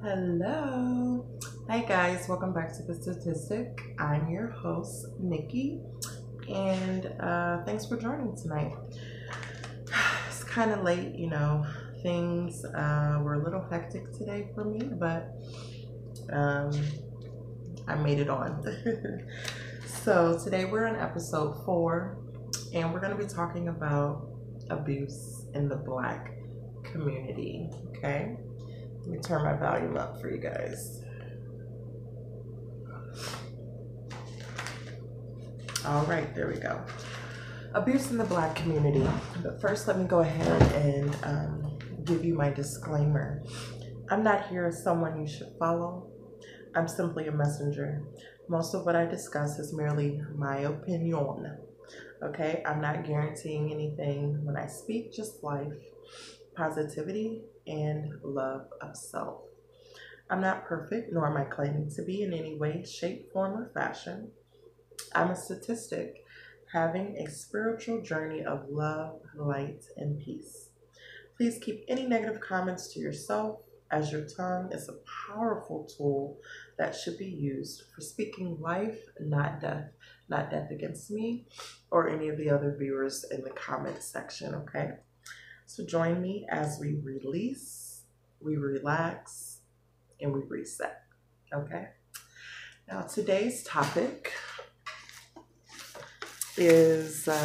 Hello. Hi guys, welcome back to the Statistic. I'm your host, Nikki, and thanks for joining tonight. It's kind of late, things were a little hectic today for me, but um, I made it on. So today we're on episode 4, and we're going to be talking about abuse in the Black community, okay? Let me turn my volume up for you guys. All right, there we go. Abuse in the Black community. But first, let me go ahead and give you my disclaimer. I'm not here as someone you should follow. I'm simply a messenger. Most of what I discuss is merely my opinion. Okay, I'm not guaranteeing anything when I speak, just life, positivity, and love of self. I'm not perfect, nor am I claiming to be in any way, shape, form, or fashion. I'm a statistic having a spiritual journey of love, light, and peace. Please keep any negative comments to yourself, as your tongue is a powerful tool that should be used for speaking life, not death. Not death against me or any of the other viewers in the comment section, okay? So join me as we release, we relax, and we reset, okay? Now today's topic is it's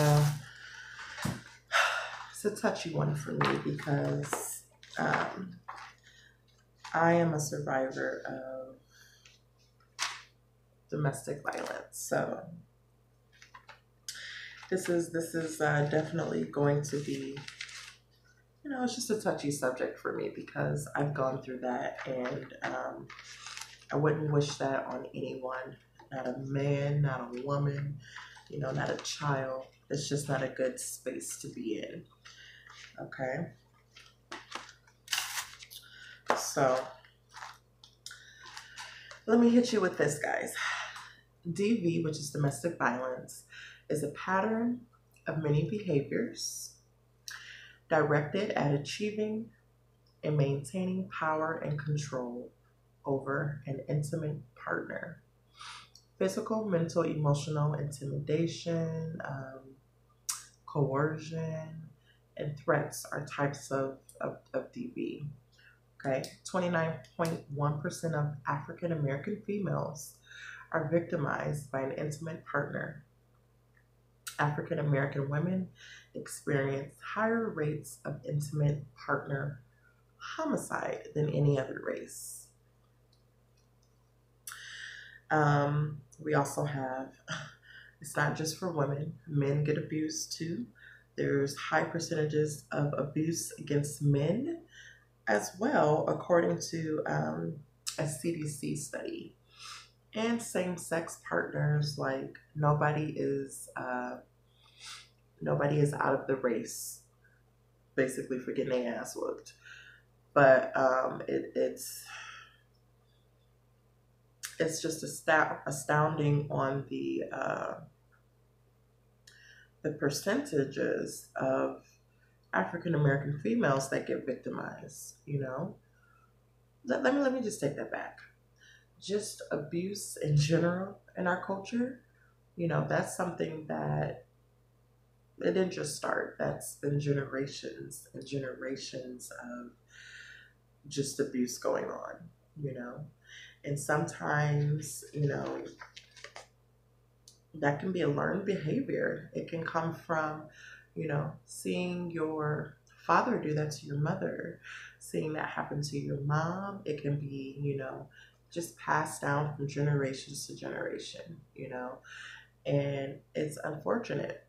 a touchy one for me because I am a survivor of domestic violence. So this is definitely going to be, it's just a touchy subject for me because I've gone through that, and I wouldn't wish that on anyone, not a man, not a woman, not a child. It's just not a good space to be in. Okay. So let me hit you with this, guys. DV, which is domestic violence, is a pattern of many behaviors directed at achieving and maintaining power and control over an intimate partner. Physical, mental, emotional intimidation, coercion, and threats are types of DV. Okay, 29.1% of African American females are victimized by an intimate partner. African American women experience higher rates of intimate partner homicide than any other race. We also have, it's not just for women, men get abused too. There's high percentages of abuse against men as well, according to a CDC study. And same-sex partners, like nobody is out of the race, basically, for getting their ass whooped. But it's just astounding on the percentages of African American females that get victimized. Let me just take that back. Just abuse in general in our culture, that's something that it didn't just start. That's been generations and generations of just abuse going on, and sometimes, that can be a learned behavior. It can come from, seeing your father do that to your mother, seeing that happen to your mom. It can be, just passed down from generations to generation, and it's unfortunate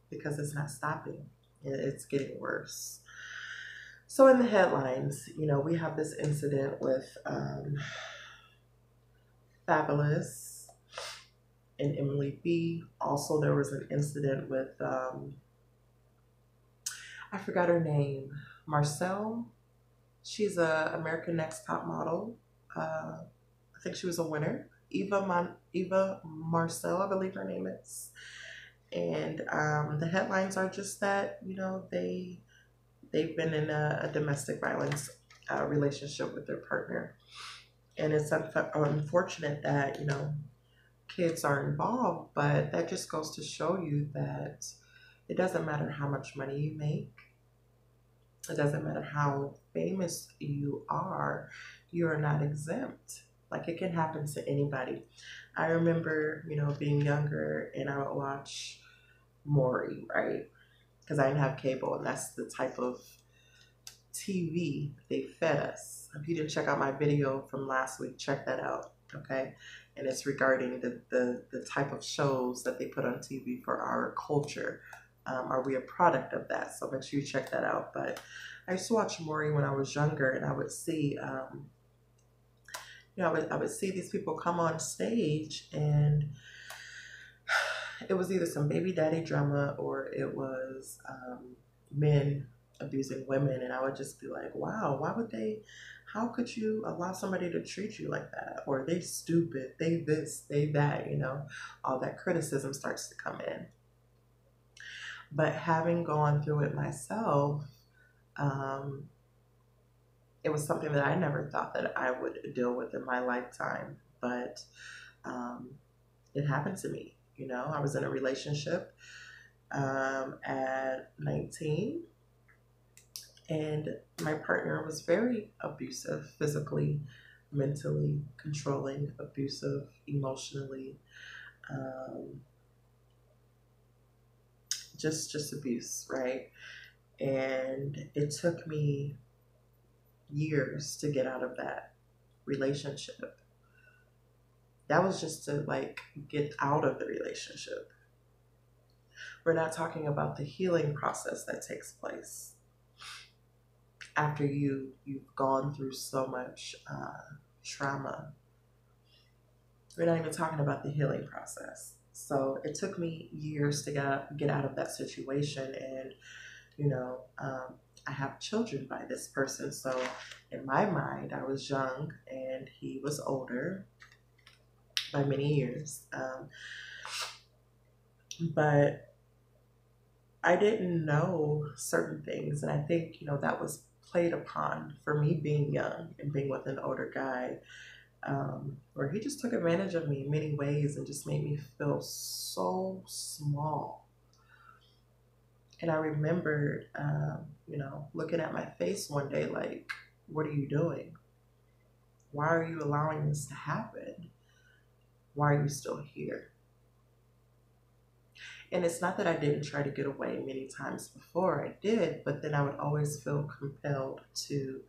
because it's not stopping. It's getting worse. So in the headlines, we have this incident with Fabulous and Emily B. Also, there was an incident with, I forgot her name, Marcel. She's a American Next Top Model. I think she was a winner. Eva Marcel, I believe her name is. And the headlines are just that, they've been in a domestic violence relationship with their partner. And it's unfortunate that, kids are involved, but that just goes to show you that it doesn't matter how much money you make. It doesn't matter how famous you are not exempt. Like, it can happen to anybody. I remember, being younger and I would watch Maury, right? Because I didn't have cable, and that's the type of TV they fed us. If you didn't check out my video from last week, check that out, okay? And it's regarding the type of shows that they put on TV for our culture. Are we a product of that? So make sure you check that out. But I used to watch Maury when I was younger, and I would see, I would see these people come on stage, and it was either some baby daddy drama or it was men abusing women. And I would just be like, wow, how could you allow somebody to treat you like that? Or they stupid, they this, they that, all that criticism starts to come in. But having gone through it myself, it was something that I never thought that I would deal with in my lifetime, but it happened to me. I was in a relationship at 19, and my partner was very abusive, physically, mentally, controlling, abusive, emotionally, just abuse, right? And it took me years to get out of that relationship. That was just to get out of the relationship. We're not talking about the healing process that takes place after you've gone through so much trauma. We're not even talking about the healing process. So it took me years to get out of that situation. And, I have children by this person. So in my mind, I was young and he was older by many years. But I didn't know certain things. And I think, that was played upon for me being young and being with an older guy, where he just took advantage of me in many ways and just made me feel so small. And I remembered, looking at my face one day like, what are you doing? Why are you allowing this to happen? Why are you still here? And it's not that I didn't try to get away many times before. I did, but then I would always feel compelled to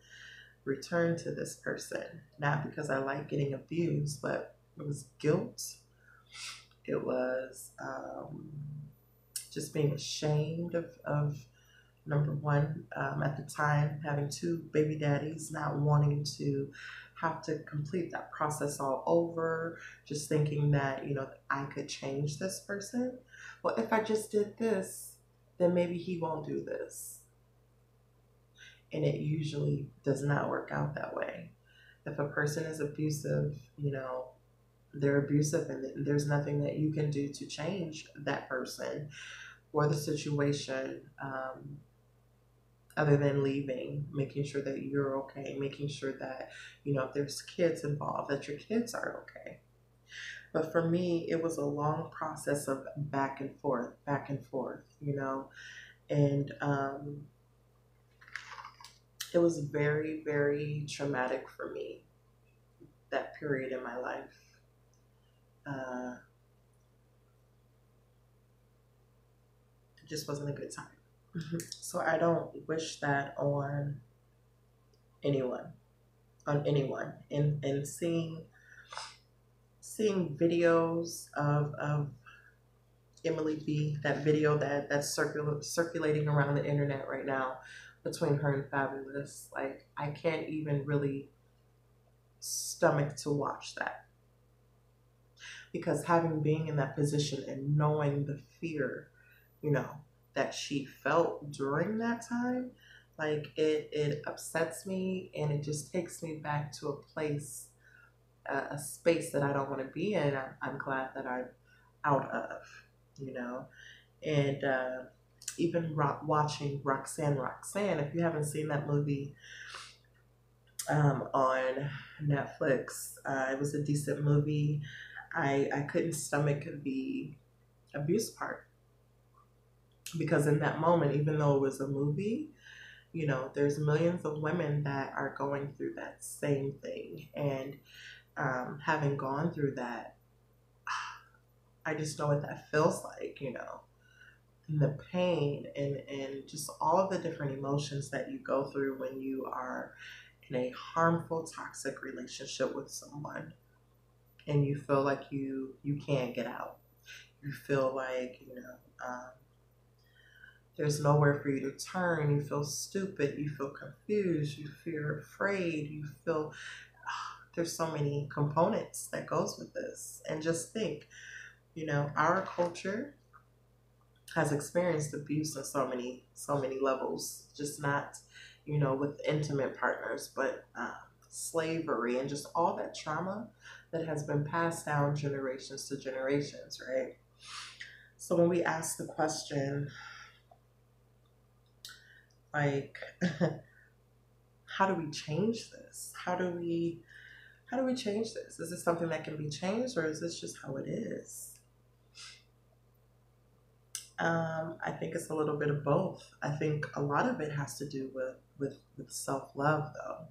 return to this person. Not because I like getting abused, but it was guilt. It was just being ashamed of number one, at the time, having two baby daddies, not wanting to have to complete that process all over, just thinking that, I could change this person. Well, if I just did this, then maybe he won't do this. And it usually does not work out that way. If a person is abusive, they're abusive, and there's nothing that you can do to change that person or the situation, other than leaving, making sure that you're okay, making sure that, if there's kids involved, that your kids are okay. But for me, it was a long process of back and forth, and it was very, very traumatic for me, that period in my life. It just wasn't a good time. So I don't wish that on anyone. And seeing videos of Emily B, that video that's circulating around the internet right now between her and Fabulous, like, I can't even really stomach to watch that. Because having been in that position and knowing the fear, that she felt during that time, like, it upsets me, and it just takes me back to a place, a space that I don't want to be in. I'm glad that I'm out of, and even watching Roxanne, if you haven't seen that movie, on Netflix. It was a decent movie. I couldn't stomach the abuse part because in that moment, even though it was a movie, you know, there's millions of women that are going through that same thing. And having gone through that, I just know what that feels like, you know, and the pain and just all of the different emotions that you go through when you are in a harmful, toxic relationship with someone and you feel like you can't get out. You feel like, you know, there's nowhere for you to turn. You feel stupid. You feel confused. You feel afraid. You feel there's so many components that goes with this. And just think, you know, our culture has experienced abuse on so many levels. Just not, you know, with intimate partners, but slavery and just all that trauma that has been passed down generations to generations, right? So when we ask the question, like, how do we change this? How do we change this? Is this something that can be changed, or is this just how it is? I think it's a little bit of both. I think a lot of it has to do with self-love, though.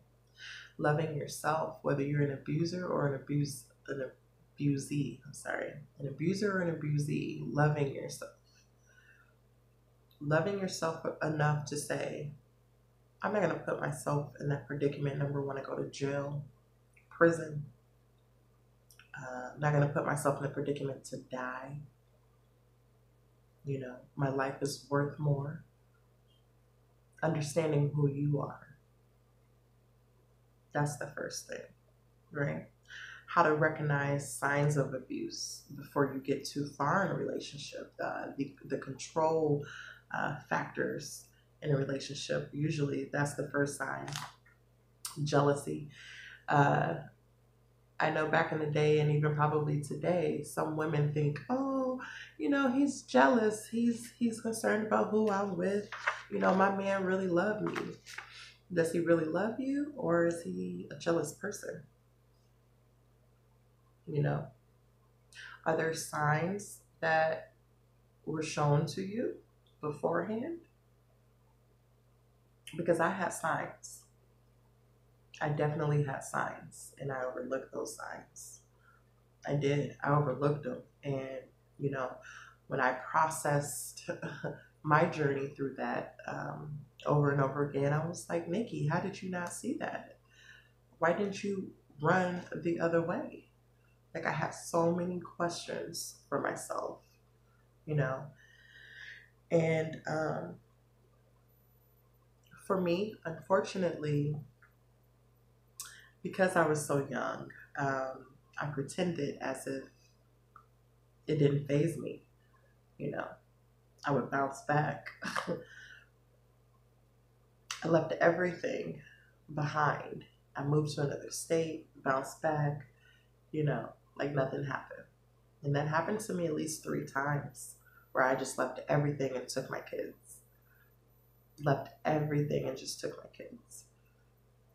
Loving yourself, whether you're an abuser or an abusee. I'm sorry, an abuser or an abusee. Loving yourself enough to say, I'm not going to put myself in that predicament. Number one, to go to jail, prison. I'm not going to put myself in a predicament to die. You know, my life is worth more. Understanding who you are. That's the first thing, right? How to recognize signs of abuse before you get too far in a relationship. The control factors in a relationship, usually that's the first sign. Jealousy. I know back in the day and even probably today, some women think, oh, you know, he's jealous. He's concerned about who I'm with. You know, my man really loved me. Does he really love you, or is he a jealous person? You know, are there signs that were shown to you beforehand? Because I had signs. I definitely had signs, and I overlooked those signs. I did. I overlooked them. And, you know, when I processed my journey through that over and over again, I was like, Nikki, how did you not see that? Why didn't you run the other way? Like, I have so many questions for myself, you know. And for me, unfortunately, because I was so young, I pretended as if it didn't faze me, you know. I would bounce back. I left everything behind. I moved to another state, bounced back, you know, like nothing happened. And that happened to me at least 3 times where I just left everything and took my kids. Left everything and just took my kids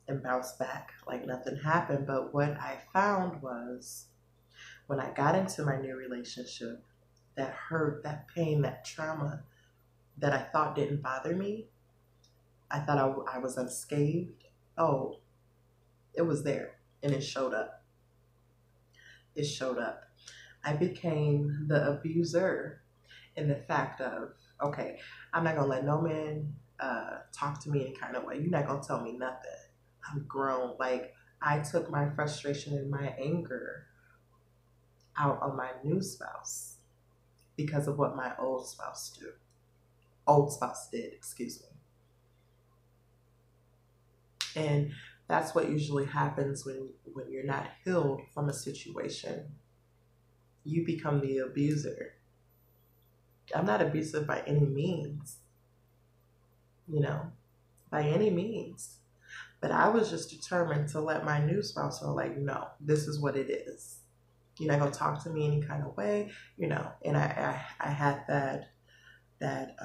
and bounced back like nothing happened. But what I found was when I got into my new relationship, that hurt, that pain, that trauma that I thought didn't bother me, I thought I was unscathed. Oh, it was there and it showed up. It showed up. I became the abuser in the fact of, okay, I'm not gonna let no man talk to me any kind of way. You're not gonna tell me nothing. I'm grown. Like, I took my frustration and my anger out on my new spouse because of what my old spouse did, excuse me. And that's what usually happens when you're not healed from a situation. You become the abuser. I'm not abusive by any means, you know, by any means. But I was just determined to let my new spouse know, like, no, this is what it is. You're not gonna talk to me any kind of way, you know. And I had that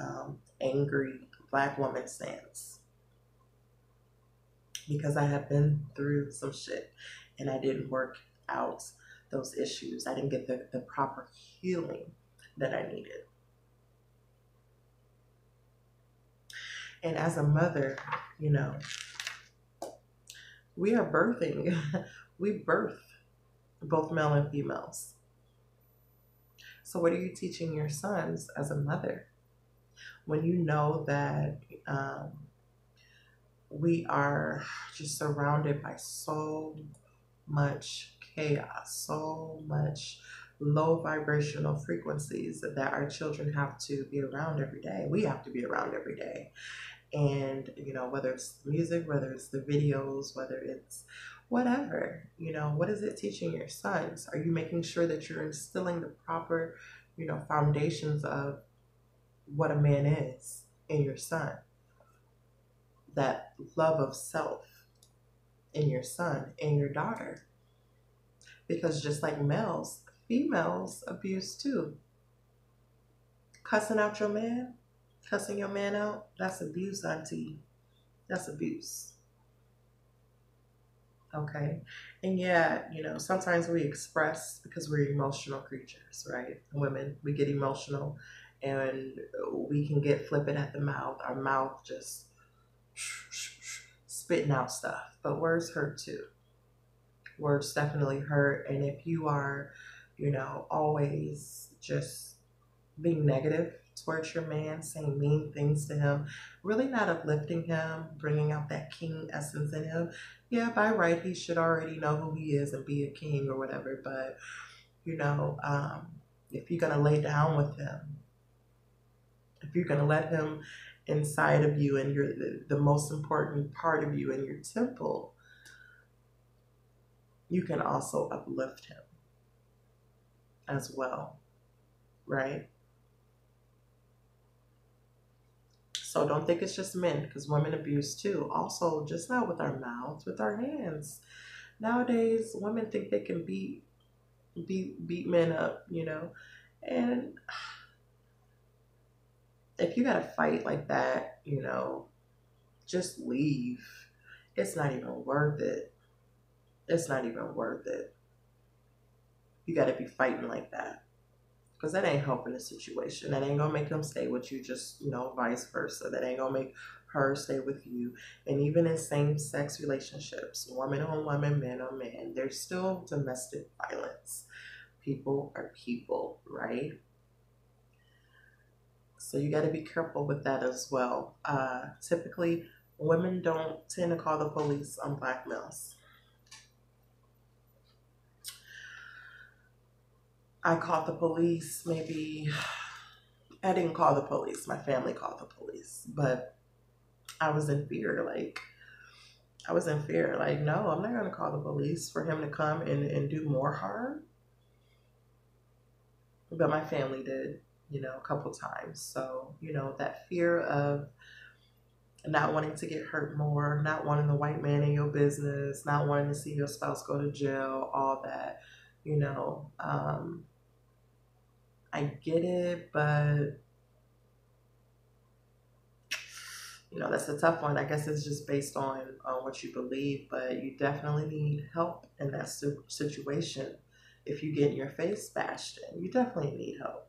angry Black woman stance. because I have been through some shit and I didn't work out those issues. I didn't get the proper healing that I needed. And as a mother, you know, we are birthing, we birth both male and females. So, what are you teaching your sons as a mother when you know that we are just surrounded by so much chaos, so much low vibrational frequencies that our children have to be around every day? We have to be around every day. And, you know, whether it's the music, whether it's the videos, whether it's whatever, you know, what is it teaching your sons? Are you making sure that you're instilling the proper, you know, foundations of what a man is in your son? That love of self in your son and your daughter. Because just like males, females abuse too. Cussing out your man, cussing your man out, that's abuse, auntie. That's abuse. Okay. And yeah, you know, sometimes we express because we're emotional creatures, right? Women, we get emotional and we can get flippant at the mouth. Our mouth just spitting out stuff. But words hurt too. Words definitely hurt. And if you are, you know, always just being negative towards your man, saying mean things to him, really not uplifting him, bringing out that king essence in him. Yeah, by right, he should already know who he is and be a king or whatever. But, you know, if you're going to lay down with him, if you're going to let him inside of you and you're the most important part of you in your temple, you can also uplift him as well, right? So don't think it's just men, because women abuse too. Also, just not with our mouths, with our hands. Nowadays, women think they can beat men up, you know. And if you got to fight like that, you know, just leave. It's not even worth it. It's not even worth it. You got to be fighting like that. Because that ain't helping the situation. That ain't going to make him stay with you, just, you know, vice versa. That ain't going to make her stay with you. And even in same-sex relationships, woman on woman, man on man, there's still domestic violence. People are people, right? So you got to be careful with that as well. Typically, women don't tend to call the police on black males. I called the police maybe, I didn't call the police, my family called the police, but I was in fear, like, no, I'm not going to call the police for him to come and do more harm. But my family did, you know, a couple times. So, you know, that fear of not wanting to get hurt more, not wanting the white man in your business, not wanting to see your spouse go to jail, all that, you know, I get it, but, you know, that's a tough one. I guess it's just based on what you believe, but you definitely need help in that situation. If you get your face bashed in, you definitely need help.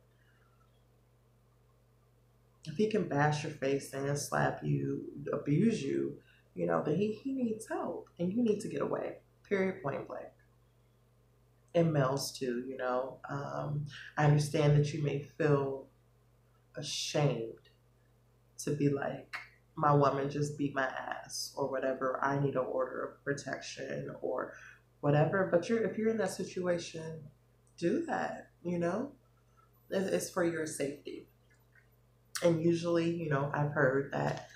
If he can bash your face in, slap you, abuse you, you know, then he needs help and you need to get away, period, point blank. And males too, you know. I understand that you may feel ashamed to be like, my woman just beat my ass or whatever. I need an order of protection or whatever. But if you're in that situation, do that, you know. It's for your safety. And usually, you know, I've heard that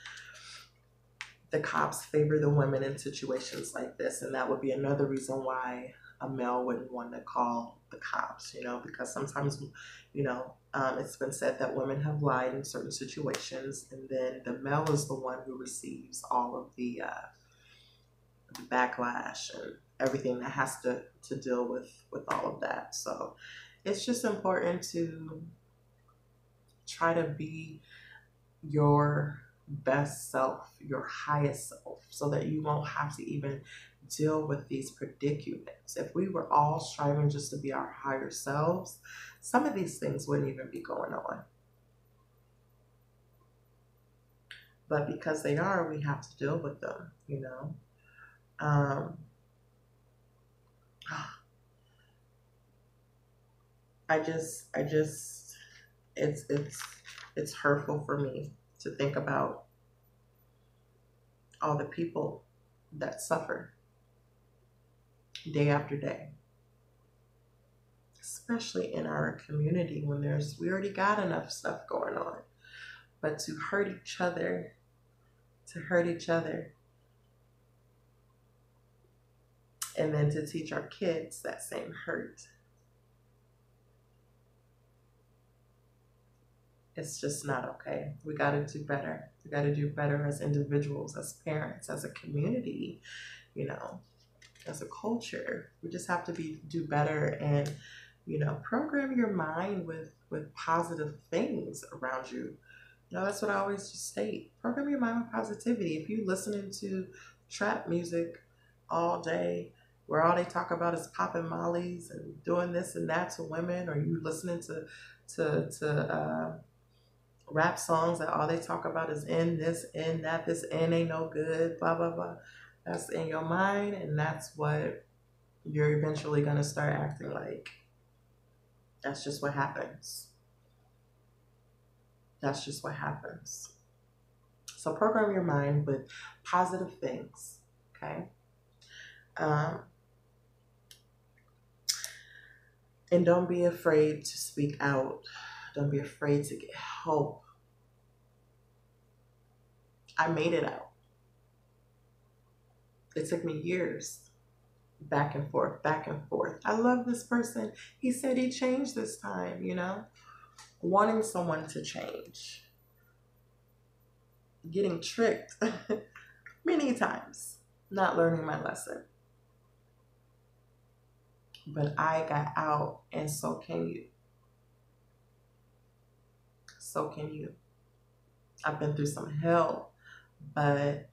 the cops favor the women in situations like this. And that would be another reason why a male wouldn't want to call the cops, you know, because sometimes, you know, it's been said that women have lied in certain situations, and then the male is the one who receives all of the backlash and everything that has to deal with all of that. So it's just important to try to be your best self, your highest self, so that you won't have to even deal with these predicaments. If we were all striving just to be our higher selves, some of these things wouldn't even be going on. But because they are, we have to deal with them, you know. I just, it's hurtful for me to think about all the people that suffer day after day, especially in our community when we already got enough stuff going on, but to hurt each other, and then to teach our kids that same hurt. It's just not okay. We got to do better. We got to do better as individuals, as parents, as a community, you know, as a culture. We just have to do better and, you know, program your mind with positive things around you. You know, that's what I always just state. Program your mind with positivity. If you listening to trap music all day, where all they talk about is popping mollies and doing this and that to women, or you listening to rap songs that all they talk about is in this, in that, this in ain't no good, blah, blah, blah. That's in your mind, and that's what you're eventually going to start acting like. That's just what happens. That's just what happens. So program your mind with positive things, okay? And don't be afraid to speak out. Don't be afraid to get help. I made it out. It took me years, back and forth, back and forth. I love this person. He said he changed this time, you know? Wanting someone to change. Getting tricked many times. Not learning my lesson. But I got out, and so can you. So can you. I've been through some hell, but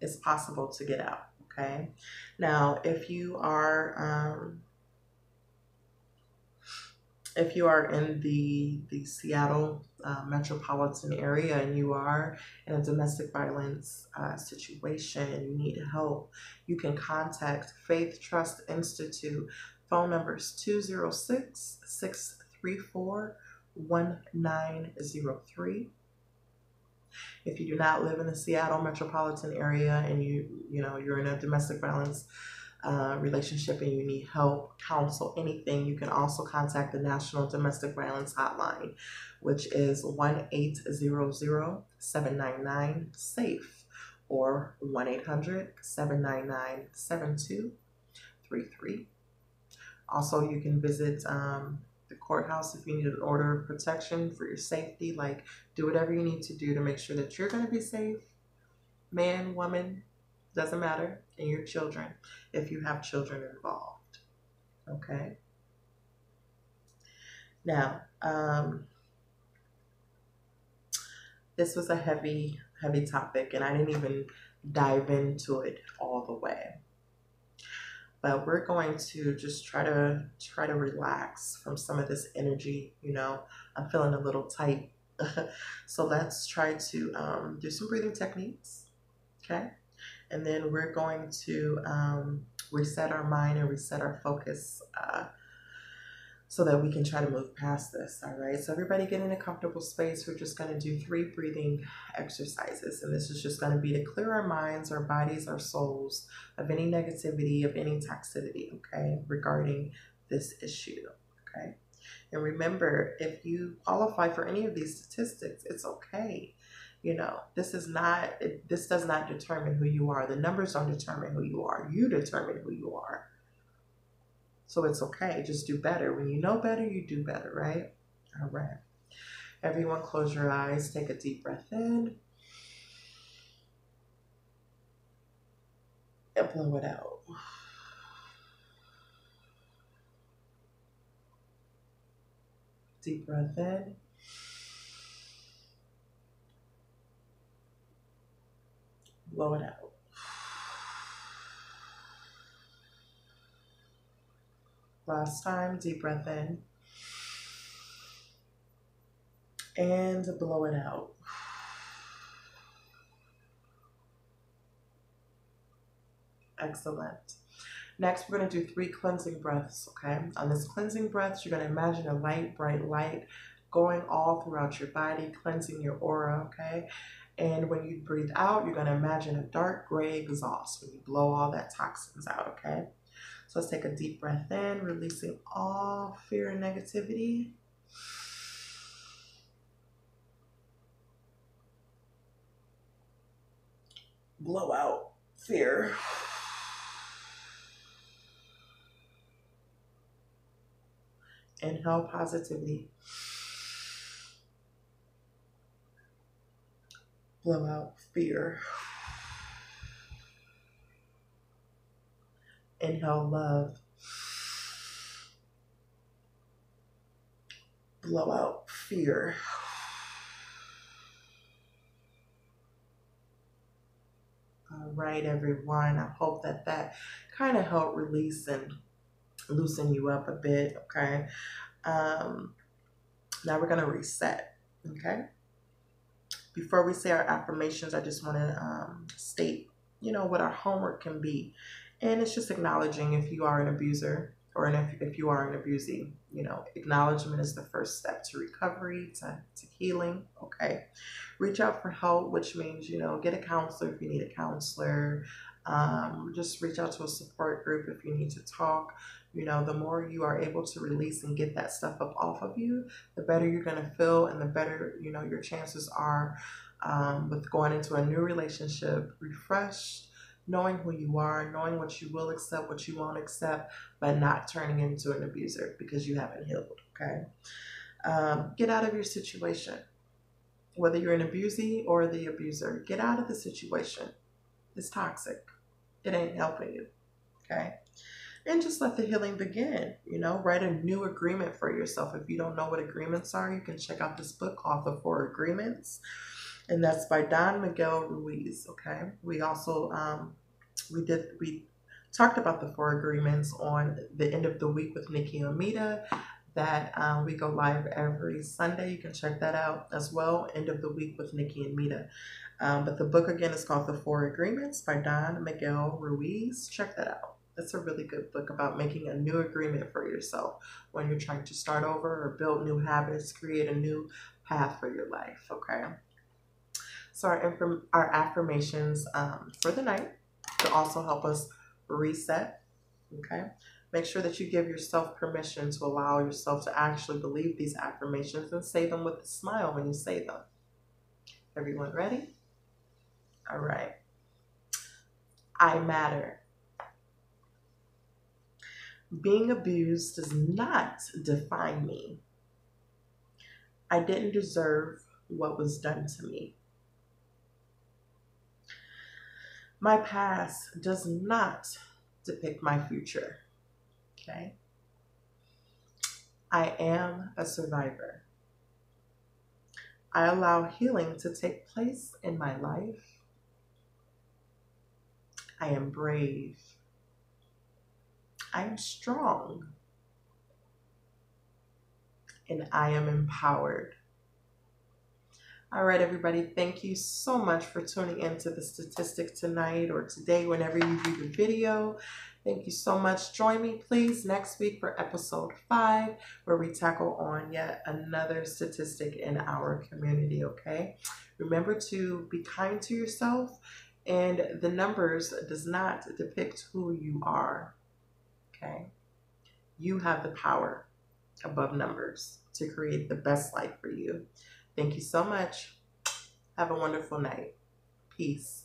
it's possible to get out, okay? Now, if you are in the Seattle metropolitan area and you are in a domestic violence situation and you need help, you can contact Faith Trust Institute. Phone numbers 206-634-1903. If you do not live in the Seattle metropolitan area and you're in a domestic violence relationship and you need help, counsel, anything, you can also contact the National Domestic Violence Hotline, which is 1-800-799-SAFE or 1-800-799-7233. Also, you can visit the courthouse if you need an order of protection for your safety. Like, do whatever you need to do to make sure that you're going to be safe. Man, woman, doesn't matter. And your children, if you have children involved. Okay? Now, this was a heavy, heavy topic, and I didn't even dive into it all the way. But we're going to just try to relax from some of this energy. You know, I'm feeling a little tight. So let's try to do some breathing techniques, okay? And then we're going to reset our mind and reset our focus so that we can try to move past this, all right? So everybody get in a comfortable space. We're just going to do 3 breathing exercises, and this is just going to be to clear our minds, our bodies, our souls of any negativity, of any toxicity, okay, regarding this issue, okay? And remember, if you qualify for any of these statistics, it's okay. You know, this does not determine who you are. The numbers don't determine who you are. You determine who you are. So it's okay. Just do better. When you know better, you do better, right? All right. Everyone close your eyes. Take a deep breath in. And blow it out. Deep breath in. Blow it out. Last time, deep breath in. And blow it out. Excellent. Next, we're going to do 3 cleansing breaths, okay? On this cleansing breath, you're going to imagine a light, bright light going all throughout your body, cleansing your aura, okay? And when you breathe out, you're going to imagine a dark gray exhaust when you blow all that toxins out, okay? So let's take a deep breath in, releasing all fear and negativity. Blow out fear. Inhale positivity. Blow out fear. Inhale love. Blow out fear. All right, everyone. I hope that kind of helped release and loosen you up a bit, okay? Now we're going to reset, okay? Before we say our affirmations, I just want to state, what our homework can be. And it's just acknowledging if you are an abuser or if you are an abusee. Acknowledgement is the first step to recovery, to healing, okay? Reach out for help, which means, get a counselor if you need a counselor. Just reach out to a support group if you need to talk. The more you are able to release and get that stuff up off of you, the better you're going to feel and the better, your chances are with going into a new relationship, refreshed, knowing who you are, knowing what you will accept, what you won't accept, but not turning into an abuser because you haven't healed, okay? Get out of your situation. Whether you're an abusee or the abuser, get out of the situation. It's toxic. It ain't helping you, okay? And just let the healing begin, write a new agreement for yourself. If you don't know what agreements are, you can check out this book called The 4 Agreements. And that's by Don Miguel Ruiz, okay? We also, we talked about the 4 agreements on the end of the week with Nikki Amita that we go live every Sunday. You can check that out as well, end of the week with Nikki and Mita. But the book, again, is called The 4 Agreements by Don Miguel Ruiz. Check that out. That's a really good book about making a new agreement for yourself when you're trying to start over or build new habits, create a new path for your life, okay? So our affirmations for the night to also help us reset, okay? Make sure that you give yourself permission to allow yourself to actually believe these affirmations and say them with a smile when you say them. Everyone ready? All right. I matter. Being abused does not define me. I didn't deserve what was done to me. My past does not depict my future. Okay? I am a survivor. I allow healing to take place in my life. I am brave. I am strong. And I am empowered. All right, everybody, thank you so much for tuning into the Statistic tonight or today, whenever you view the video. Thank you so much. Join me, please, next week for episode 5, where we tackle on yet another statistic in our community, okay? Remember to be kind to yourself, and the numbers does not depict who you are, okay? You have the power above numbers to create the best life for you. Thank you so much. Have a wonderful night. Peace.